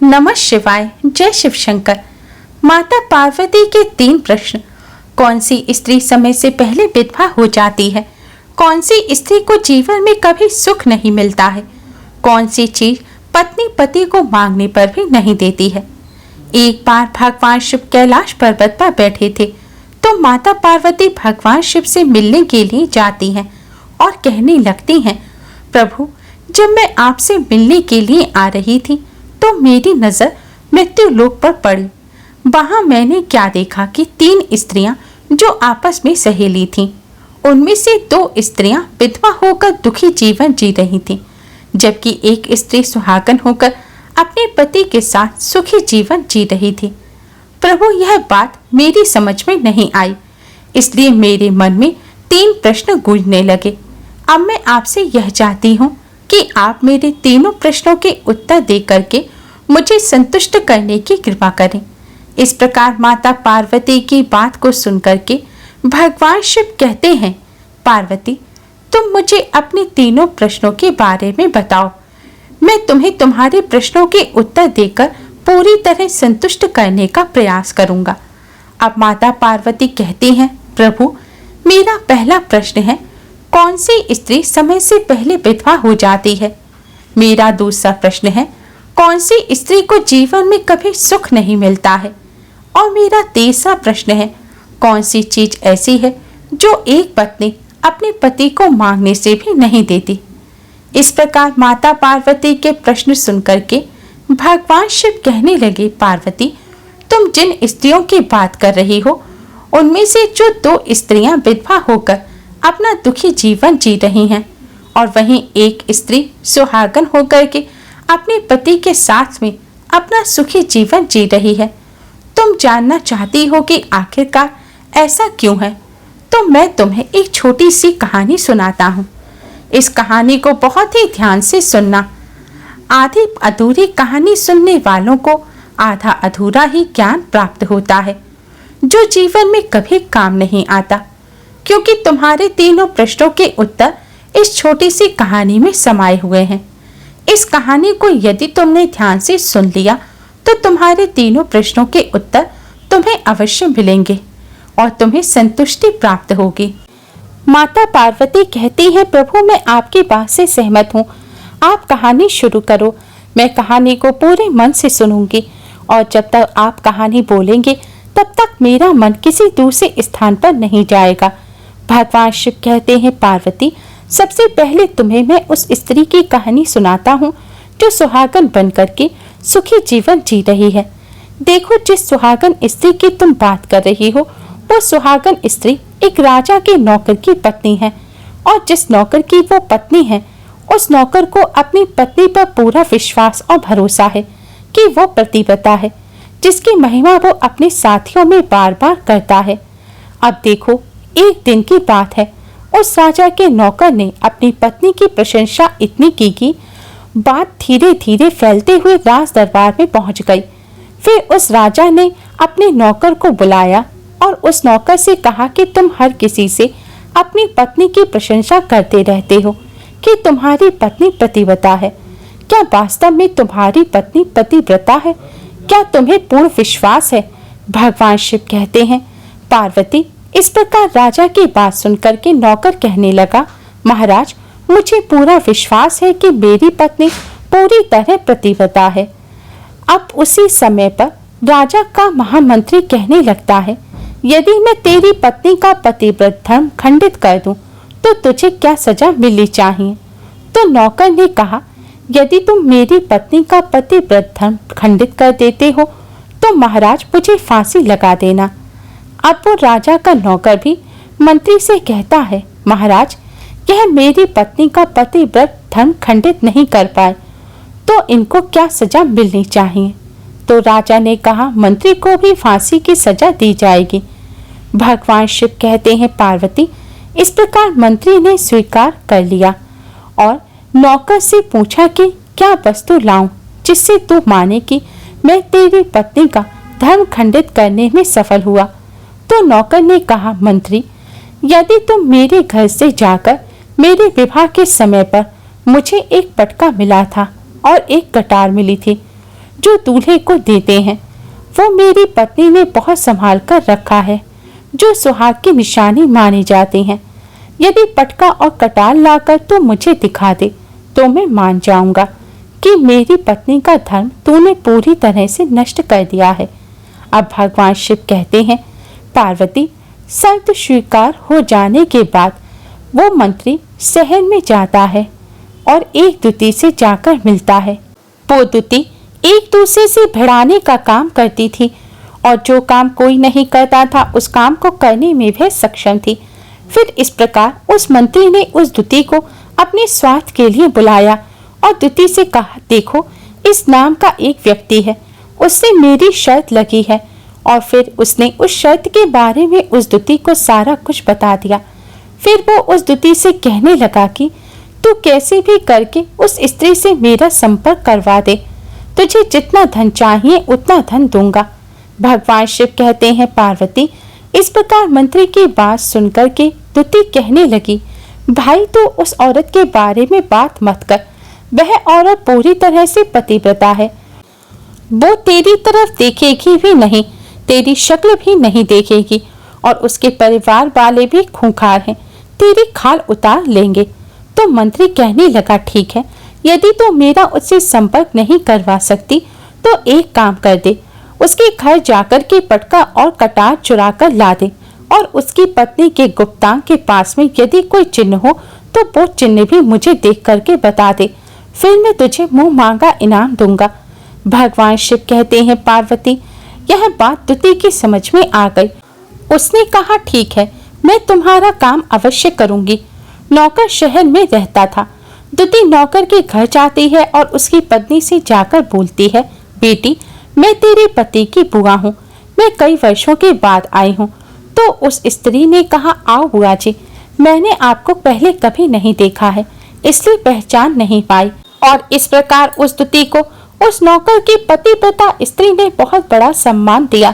नमः शिवाय। जय शिव शंकर। माता पार्वती के 3 प्रश्न। कौन सी स्त्री समय से पहले विधवा हो जाती है? कौन सी स्त्री को जीवन में कभी सुख नहीं मिलता है? कौन सी चीज पत्नी पति को मांगने पर भी नहीं देती है? एक बार भगवान शिव कैलाश पर्वत पर बैठे थे तो माता पार्वती भगवान शिव से मिलने के लिए जाती हैं और कहने लगती हैं, प्रभु, जब मैं आपसे मिलने के लिए आ रही थी तो मेरी नजर मृत्यु लोक पर पड़ी। वहां मैंने क्या देखा कि 3 स्त्रियां जो आपस में सहेली थीं, उनमें से 2 स्त्रियां विधवा होकर दुखी जीवन जी रही थीं, जबकि एक स्त्री सुहागन होकर अपने पति के साथ सुखी जीवन जी रही थी। प्रभु, यह बात मेरी समझ में नहीं आई, इसलिए मेरे मन में 3 प्रश्न गूंजने लगे। अब मैं आपसे यह चाहती हूँ कि आप मेरे तीनों प्रश्नों के उत्तर दे करके मुझे संतुष्ट करने की कृपा करें। इस प्रकार माता पार्वती की बात को सुनकर के भगवान शिव कहते हैं, पार्वती, तुम मुझे अपने तीनों प्रश्नों के बारे में बताओ। मैं तुम्हें तुम्हारे प्रश्नों के उत्तर देकर पूरी तरह संतुष्ट करने का प्रयास करूंगा। अब माता पार्वती कहती हैं, प्रभु, मेरा पहला प्रश्न है, कौन सी स्त्री समय से पहले विधवा हो जाती है? मेरा दूसरा प्रश्न है, कौन सी स्त्री को जीवन में कभी सुख नहीं मिलता है? और मेरा तीसरा प्रश्न है, कौन सी चीज ऐसी है जो एक पत्नी अपने पति को मांगने से भी नहीं देती? इस प्रकार माता पार्वती के प्रश्न सुनकर के भगवान शिव कहने लगे, पार्वती, तुम जिन स्त्रियों की बात कर रही हो, उनमें से जो 2 स्त्रियां विधवा होकर अपना दुखी जीवन जी रही हैं और वहीं एक स्त्री सुहागन होकर के अपने पति के साथ में अपना सुखी जीवन जी रही है। तुम जानना चाहती हो कि आखिरकार ऐसा क्यों है? तो मैं तुम्हें एक छोटी सी कहानी सुनाता हूँ। इस कहानी को बहुत ही ध्यान से सुनना। आधी अधूरी कहानी सुनने वालों को आधा अधूरा ही ज्ञान प्राप्त होता है, जो जीवन में कभी काम नहीं आता, क्योंकि तुम्हारे तीनों प्रश्नों के उत्तर इस छोटी सी कहानी में समाये हुए हैं। इस कहानी को यदि तुमने ध्यान से सुन लिया तो तुम्हारे तीनों प्रश्नों के उत्तर तुम्हें अवश्य मिलेंगे और तुम्हें संतुष्टि प्राप्त होगी। माता पार्वती कहती है, प्रभु, मैं आपकी बात से सहमत हूँ। आप कहानी शुरू करो, मैं कहानी को पूरे मन से सुनूंगी और जब तक आप कहानी बोलेंगे तब तक मेरा मन किसी दूसरे स्थान पर नहीं जाएगा। भगवान शिव कहते हैं, पार्वती, सबसे पहले तुम्हें मैं उस स्त्री की कहानी सुनाता हूँ जो सुहागन बनकर के सुखी जीवन जी रही है। देखो, जिस सुहागन स्त्री की तुम बात कर रही हो, वो सुहागन स्त्री एक राजा के नौकर की पत्नी है और जिस नौकर की वो पत्नी है, उस नौकर को अपनी पत्नी पर पूरा विश्वास और भरोसा है कि वो पतिव्रता है, जिसकी महिमा वो अपने साथियों में बार बार करता है। अब देखो, एक दिन की बात है, उस राजा के नौकर ने अपनी पत्नी की प्रशंसा इतनी की कि बात धीरे धीरे फैलते हुए राज दरबार में पहुंच गई। फिर उस राजा ने अपने नौकर को बुलाया और उस नौकर से कहा कि तुम हर किसी से अपनी पत्नी की प्रशंसा करते रहते हो कि तुम्हारी पत्नी पतिव्रता है। क्या वास्तव में तुम्हारी पत्नी पतिव्रता है? क्या तुम्हें पूर्ण विश्वास है? भगवान शिव कहते हैं, पार्वती, इस प्रकार राजा की बात सुनकर के नौकर कहने लगा, महाराज, मुझे पूरा विश्वास है कि मेरी पत्नी पूरी तरह पतिव्रता है। अब उसी समय पर राजा का महामंत्री कहने लगता है, यदि मैं तेरी पत्नी का पतिव्रत धर्म खंडित कर दूं, तो तुझे क्या सजा मिलनी चाहिए? तो नौकर ने कहा, यदि तुम मेरी पत्नी का पतिव्रत धर्म खंडित कर देते हो तो महाराज मुझे फांसी लगा देना। अब वो राजा का नौकर भी मंत्री से कहता है, महाराज, यह मेरी पत्नी का पतिव्रत धर्म खंडित नहीं कर पाए तो इनको क्या सजा मिलनी चाहिए? तो राजा ने कहा, मंत्री को भी फांसी की सजा दी जाएगी। भगवान शिव कहते हैं, पार्वती, इस प्रकार मंत्री ने स्वीकार कर लिया और नौकर से पूछा कि क्या वस्तु लाऊं जिससे तू माने कि मैं तेरी पत्नी का धर्म खंडित करने में सफल हुआ। तो नौकर ने कहा, मंत्री, यदि तुम मेरे घर से जाकर मेरे विवाह के समय पर मुझे एक पटका मिला था और एक कटार मिली थी जो दूल्हे को देते हैं वो मेरी पत्नी ने बहुत संभाल कर रखा है, जो सुहाग की निशानी मानी जाती हैं। यदि पटका और कटार लाकर तू मुझे दिखा दे तो मैं मान जाऊंगा कि मेरी पत्नी का धर्म तूने पूरी तरह से नष्ट कर दिया है। अब भगवान शिव कहते हैं, पार्वती, शर्त स्वीकार हो जाने के बाद वो मंत्री शहर में जाता है और एक दूती से जाकर मिलता है। वो दूती एक दूसरे से भिड़ाने का काम करती थी और जो काम कोई नहीं करता था उस काम को करने में वह सक्षम थी। फिर इस प्रकार उस मंत्री ने उस दूती को अपने स्वार्थ के लिए बुलाया और दूती से कहा, देखो, इस नाम का एक व्यक्ति है, उससे मेरी शर्त लगी है। और फिर उसने उस शर्त के बारे में उस दूती को सारा कुछ बता दिया। फिर वो उस दूती से कहने लगा कि तू कैसे भी करके उस स्त्री से मेरा संपर्क करवा दे, तुझे जितना धन चाहिए उतना धन दूंगा। भगवान शिव कहते हैं, पार्वती, इस प्रकार मंत्री की बात सुनकर के दूती कहने लगी, भाई तो उस औरत के बारे में बात मत कर, वह औरत पूरी तरह से पतिव्रता है, वो तेरी तरफ देखेगी भी नहीं, तेरी शक्ल भी नहीं देखेगी और उसके परिवार वाले भी खूंखार हैं, तेरी खाल उतार लेंगे। तो मंत्री कहने लगा, ठीक है, यदि तो मेरा उससे संपर्क नहीं करवा सकती तो एक काम कर दे, उसके घर जाकर के पटका और कटार चुरा कर ला दे और उसकी पत्नी के गुप्तांग के पास में यदि कोई चिन्ह हो तो वो चिन्ह भी मुझे देख करके बता दे, फिर मैं तुझे मुंह मांगा इनाम दूंगा। भगवान शिव कहते हैं, पार्वती, यह बात दूती की समझ में आ गई। उसने कहा, ठीक है, मैं तुम्हारा काम अवश्य करूंगी। नौकर शहर में रहता था। दूती नौकर के घर जाती है और उसकी पत्नी से जाकर बोलती है, बेटी, मैं तेरे पति की बुआ हूँ, मैं कई वर्षों के बाद आई हूँ। तो उस स्त्री ने कहा, आओ बुआ जी, मैंने आपको पहले कभी नहीं देखा है, इसलिए पहचान नहीं पाई। और इस प्रकार उस दूती को उस नौकर की पतिव्रता स्त्री ने बहुत बड़ा सम्मान दिया,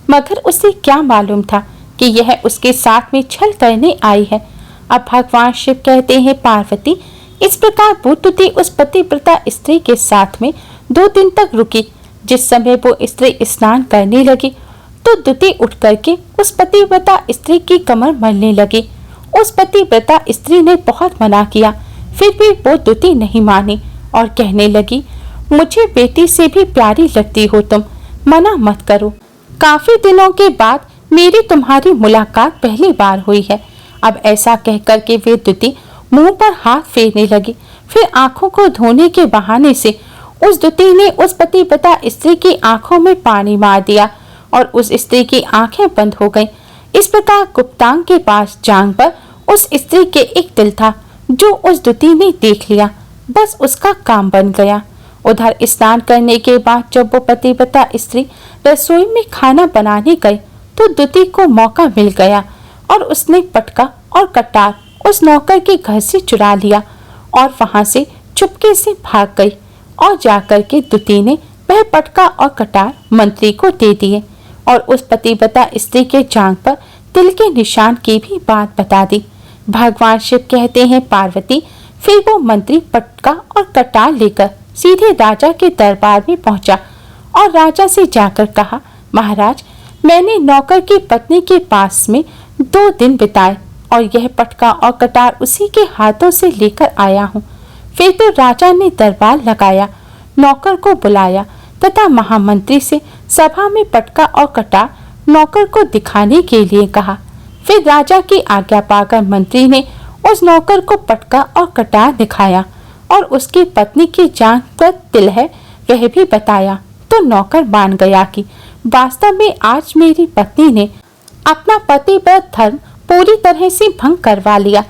मगर उसे क्या मालूम था कि यह उसके साथ में छल करने आई है। अब भगवान शिव कहते हैं, पार्वती, इस प्रकार वो दूती उस पतिव्रता स्त्री के साथ में 2 दिन तक रुकी। जिस समय वो स्त्री स्नान करने लगी तो दूती उठ करके उस पतिव्रता स्त्री की कमर मलने लगी। उस पतिव्रता स्त्री ने बहुत मना किया, फिर भी वो दूती नहीं मानी और कहने लगी, मुझे बेटी से भी प्यारी लगती हो तुम, मना मत करो। काफी दिनों के बाद मेरी तुम्हारी मुलाकात पहली बार हुई है। अब ऐसा कहकर के वे दूती मुंह पर हाथ फेरने लगी। फिर आंखों को धोने के बहाने से उस दूती ने उस पतिव्रता स्त्री की आंखों में पानी मार दिया और उस स्त्री की आंखें बंद हो गईं। इस प्रकार गुप्तांग के पास जांग पर उस स्त्री के एक तिल था, जो उस दूती ने देख लिया, बस उसका काम बन गया। उधर स्नान करने के बाद जब वो पतिव्रता स्त्री रसोई में खाना बनाने गई तो दूती को मौका मिल गया और उसने पटका और कटार उस नौकर के घर से चुरा लिया और वहां से चुपके से भाग गई और जाकर के दूती ने वह पटका और कटार मंत्री को दे दिए और उस पतिव्रता स्त्री के जांघ पर तिल के निशान की भी बात बता दी। भगवान शिव कहते हैं, पार्वती, फिर वो मंत्री पटका और कटार लेकर सीधे राजा के दरबार में पहुंचा और राजा से जाकर कहा, महाराज, मैंने नौकर की पत्नी के पास में 2 दिन बिताए और यह पटका और कटार उसी के हाथों से लेकर आया हूँ। फिर तो राजा ने दरबार लगाया, नौकर को बुलाया तथा महामंत्री से सभा में पटका और कटार नौकर को दिखाने के लिए कहा। फिर राजा की आज्ञा पाकर मंत्री ने उस नौकर को पटका और कटार दिखाया और उसकी पत्नी की जांघ पर तिल है वह भी बताया। तो नौकर मान गया कि वास्तव में आज मेरी पत्नी ने अपना पतिव्रत धर्म पूरी तरह से भंग करवा लिया।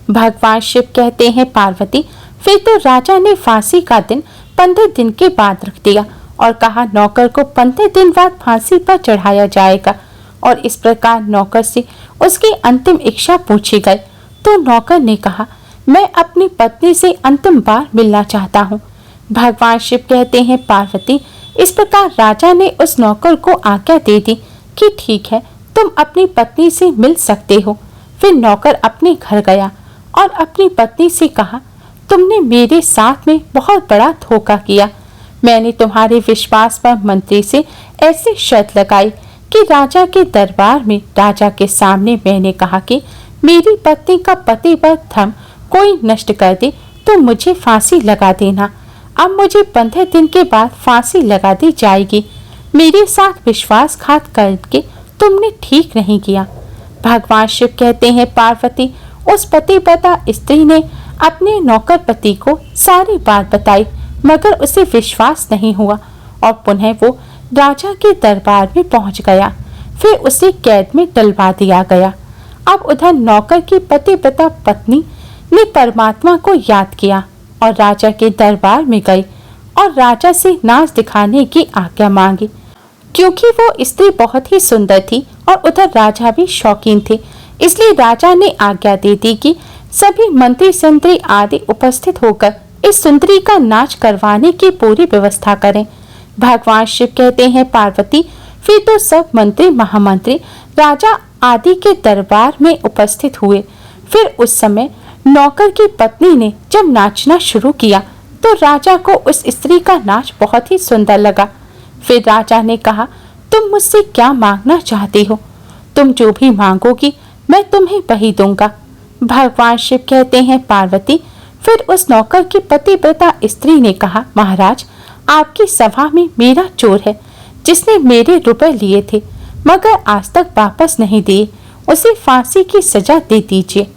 भगवान शिव कहते हैं, पार्वती, फिर तो राजा ने फांसी का दिन 15 दिन के बाद रख दिया और कहा, नौकर को 15 दिन बाद फांसी पर चढ़ाया जाएगा। और इस प्रकार नौकर से उसकी अंतिम इच्छा पूछी गई तो नौकर ने कहा, मैं अपनी पत्नी से अंतिम बार मिलना चाहता हूँ। भगवान शिव कहते हैं, पार्वती, इस प्रकार राजा ने उस नौकर को आज्ञा दे दी कि ठीक है, तुम अपनी पत्नी से मिल सकते हो। फिर नौकर अपने घर गया और अपनी पत्नी से कहा, तुमने मेरे साथ में बहुत बड़ा धोखा किया, मैंने तुम्हारे विश्वास पर मंत्री से ऐसी शर्त लगाई कि राजा के दरबार में राजा के सामने मैंने कहा कि मेरी पत्नी का पतिव्रत धर्म कोई नष्ट कर दे तो मुझे फांसी लगा देना। अब मुझे 15 दिन के बाद फांसी लगा दी जाएगी। मेरे साथ विश्वासघात करके तुमने ठीक नहीं किया। भगवान शिव कहते हैं, पार्वती, उस पतिव्रता स्त्री ने अपने नौकर पति को सारी बात बताई, मगर उसे विश्वास नहीं हुआ और पुनः वो राजा के दरबार में पहुंच गया। फिर उसे कैद में डलवा दिया गया। अब उधर नौकर की पतिव्रता पत्नी ने परमात्मा को याद किया और राजा के दरबार में गई और राजा से नाच दिखाने की आज्ञा मांगी, क्योंकि वो स्त्री बहुत ही सुंदर थी और उधर राजा भी शौकीन थे। इसलिए राजा ने आज्ञा दे दी कि सभी मंत्री संतरी आदि उपस्थित होकर इस सुंदरी का नाच करवाने की पूरी व्यवस्था करें। भगवान शिव कहते हैं, पार्वती, फिर तो सब मंत्री महामंत्री राजा आदि के दरबार में उपस्थित हुए। फिर उस समय नौकर की पत्नी ने जब नाचना शुरू किया तो राजा को उस स्त्री का नाच बहुत ही सुंदर लगा। फिर राजा ने कहा, तुम मुझसे क्या मांगना चाहती हो? तुम जो भी मांगोगी मैं तुम्हें वही दूंगा। भगवान शिव कहते हैं, पार्वती, फिर उस नौकर की पतिव्रता स्त्री ने कहा, महाराज, आपकी सभा में मेरा चोर है जिसने मेरे रुपए लिए थे मगर आज तक वापस नहीं दिए, उसे फांसी की सजा दे दीजिए।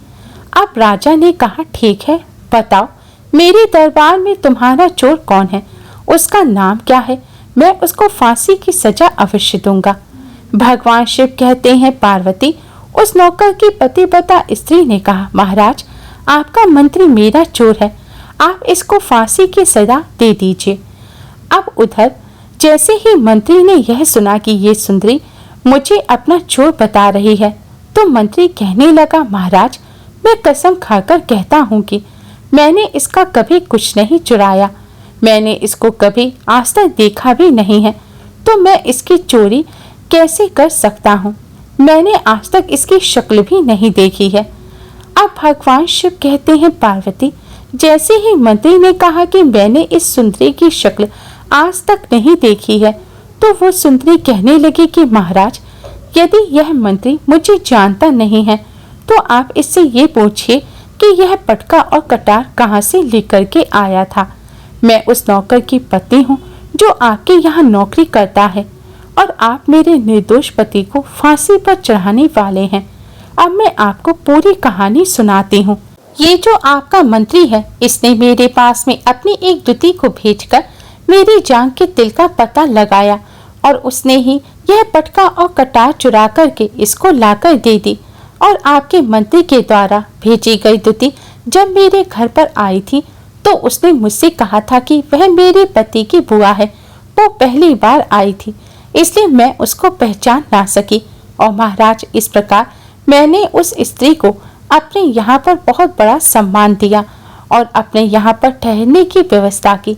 अब राजा ने कहा, ठीक है, बताओ मेरे दरबार में तुम्हारा चोर कौन है, उसका नाम क्या है, मैं उसको फांसी की सजा अवश्य दूंगा। भगवान शिव कहते हैं, पार्वती, उस नौकर की पतिव्रता स्त्री ने कहा, महाराज, आपका मंत्री मेरा चोर है, आप इसको फांसी की सजा दे दीजिए। अब उधर जैसे ही मंत्री ने यह सुना कि ये सुंदरी मुझे अपना चोर बता रही है तो मंत्री कहने लगा, महाराज, मैं कसम खाकर कहता हूँ कि मैंने इसका कभी कुछ नहीं चुराया, मैंने इसको कभी आज तक देखा भी नहीं है, तो मैं इसकी चोरी कैसे कर सकता हूँ? मैंने आज तक इसकी शक्ल भी नहीं देखी है। अब भगवान शिव कहते हैं, पार्वती, जैसे ही मंत्री ने कहा कि मैंने इस सुंदरी की शक्ल आज तक नहीं देखी है तो वो सुंदरी कहने लगी कि महाराज, यदि यह मंत्री मुझे जानता नहीं है तो आप इससे ये पूछिए कि यह पटका और कटार कहाँ से लेकर के आया था। मैं उस नौकर की पत्नी हूँ जो आपके यहाँ नौकरी करता है और आप मेरे निर्दोष पति को फांसी पर चढ़ाने वाले हैं। अब मैं आपको पूरी कहानी सुनाती हूँ। ये जो आपका मंत्री है, इसने मेरे पास में अपनी एक दूती को भेजकर मेरी जान के तिल का पता लगाया और उसने ही यह पटका और कटार चुरा करके इसको लाकर दे दी। और आपके मंत्री के द्वारा भेजी गई दूती जब मेरे घर पर आई थी तो उसने मुझसे कहा था कि वह मेरे पति की बुआ है, वो पहली बार आई थी, इसलिए मैं उसको पहचान ना सकी। और महाराज, इस प्रकार मैंने उस स्त्री को अपने यहाँ पर बहुत बड़ा सम्मान दिया और अपने यहाँ पर ठहरने की व्यवस्था की।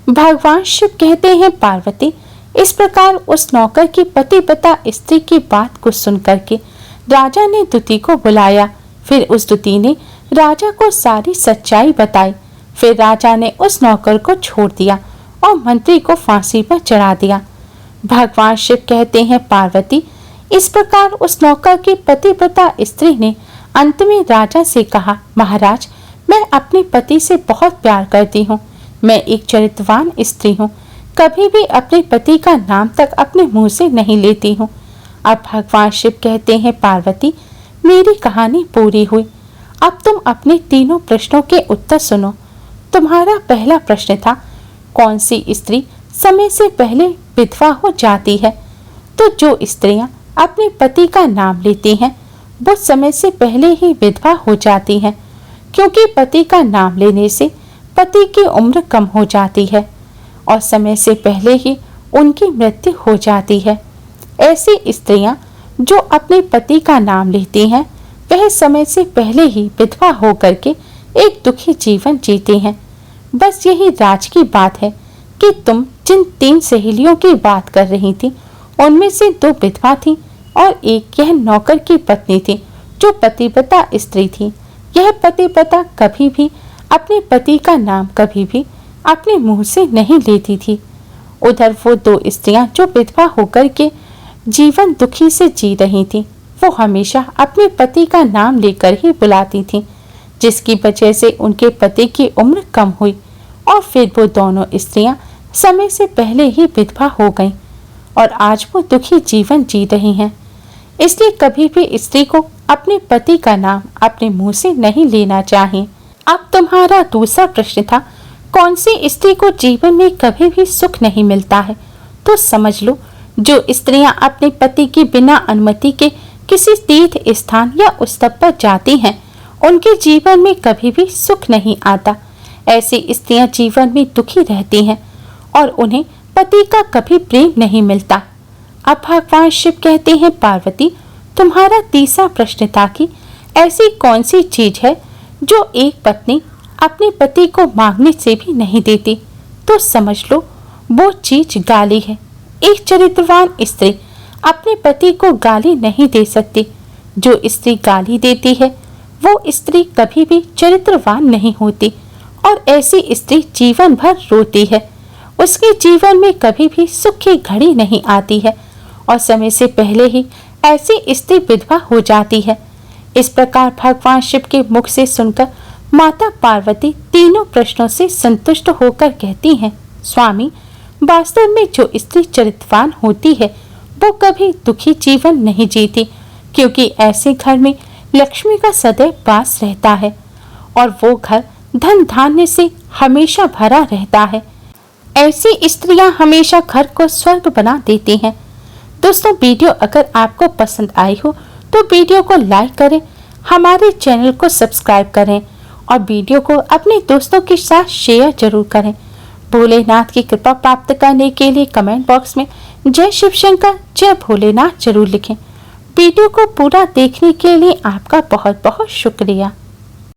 भगवान शिव कहते हैं, पार्वती, इस प्रकार उस नौकर की पतिव्रता स्त्री की बात को सुन करके राजा ने दूती को बुलाया। फिर उस दूती ने राजा को सारी सच्चाई बताई। फिर राजा ने उस नौकर को छोड़ दिया और मंत्री को फांसी पर चढ़ा दिया। भगवान शिव कहते हैं, पार्वती, इस प्रकार उस नौकर की पतिव्रता स्त्री ने अंत में राजा से कहा, महाराज, मैं अपने पति से बहुत प्यार करती हूँ, मैं एक चरित्रवान स्त्री हूँ, कभी भी अपने पति का नाम तक अपने मुंह से नहीं लेती हूँ। अब भगवान शिव कहते हैं, पार्वती, मेरी कहानी पूरी हुई। अब तुम अपने तीनों प्रश्नों के उत्तर सुनो। तुम्हारा पहला प्रश्न था, कौन सी स्त्री समय से पहले विधवा हो जाती है? तो जो स्त्रियां अपने पति का नाम लेती हैं वो समय से पहले ही विधवा हो जाती हैं, क्योंकि पति का नाम लेने से पति की उम्र कम हो जाती है और समय से पहले ही उनकी मृत्यु हो जाती है। ऐसी स्त्रियां जो अपने पति का नाम लेती हैं वह समय से पहले ही विधवा होकर के एक दुखी जीवन जीती हैं। बस यही राज की बात है कि तुम जिन 3 सहेलियों की बात कर रही थी उनमें से 2 विधवा थीं और एक यह नौकर की पत्नी थी जो पतिव्रता स्त्री थी। यह पतिव्रता कभी भी अपने पति का नाम कभी भी अपने मुंह से नहीं लेती थी। उधर वो दो स्त्रियां जो विधवा होकर के जीवन दुखी से जी रही थीं, वो हमेशा अपने पति का नाम लेकर ही बुलाती थीं, जिसकी वजह से उनके पति की उम्र कम हुई और फिर वो दोनों स्त्रियां समय से पहले ही विधवा हो गईं और आज वो दुखी जीवन जी रही हैं। इसलिए कभी भी स्त्री को अपने पति का नाम अपने मुंह से नहीं लेना चाहिए। अब तुम्हारा दूसरा प्रश्न था, कौन सी स्त्री को जीवन में कभी भी सुख नहीं मिलता है? तो समझ लो, जो स्त्रियां अपने पति की बिना अनुमति के किसी तीर्थ स्थान या उत्सव पर जाती हैं, उनके जीवन में कभी भी सुख नहीं आता। ऐसी स्त्रियां जीवन में दुखी रहती हैं और उन्हें पति का कभी प्रेम नहीं मिलता। अब भगवान शिव कहते हैं, पार्वती, तुम्हारा तीसरा प्रश्न था कि ऐसी कौन सी चीज है जो एक पत्नी अपने पति को मांगने से भी नहीं देती? तो समझ लो, वो चीज गाली है। एक चरित्रवान स्त्री अपने पति को गाली नहीं दे सकती। जो स्त्री गाली देती है वो स्त्री कभी भी चरित्रवान नहीं होती और ऐसी स्त्री जीवन भर रोती है। उसके जीवन में कभी भी सुख की घड़ी नहीं आती है और समय से पहले ही ऐसी स्त्री विधवा हो जाती है। इस प्रकार भगवान शिव के मुख से सुनकर माता पार्वती तीनों प्रश्नों से संतुष्ट होकर कहती हैं, स्वामी, वास्तव में जो स्त्री चरित्रवान होती है वो कभी दुखी जीवन नहीं जीती, क्योंकि ऐसे घर में लक्ष्मी का सदैव वास रहता है और वो घर धन धान्य से हमेशा भरा रहता है। ऐसी स्त्रियां हमेशा घर को स्वर्ग बना देती हैं। दोस्तों, वीडियो अगर आपको पसंद आई हो तो वीडियो को लाइक करें, हमारे चैनल को सब्सक्राइब करें और वीडियो को अपने दोस्तों के साथ शेयर जरूर करें। भोलेनाथ की कृपा प्राप्त करने के लिए कमेंट बॉक्स में जय शिव शंकर, जय भोलेनाथ जरूर लिखें। वीडियो को पूरा देखने के लिए आपका बहुत बहुत शुक्रिया।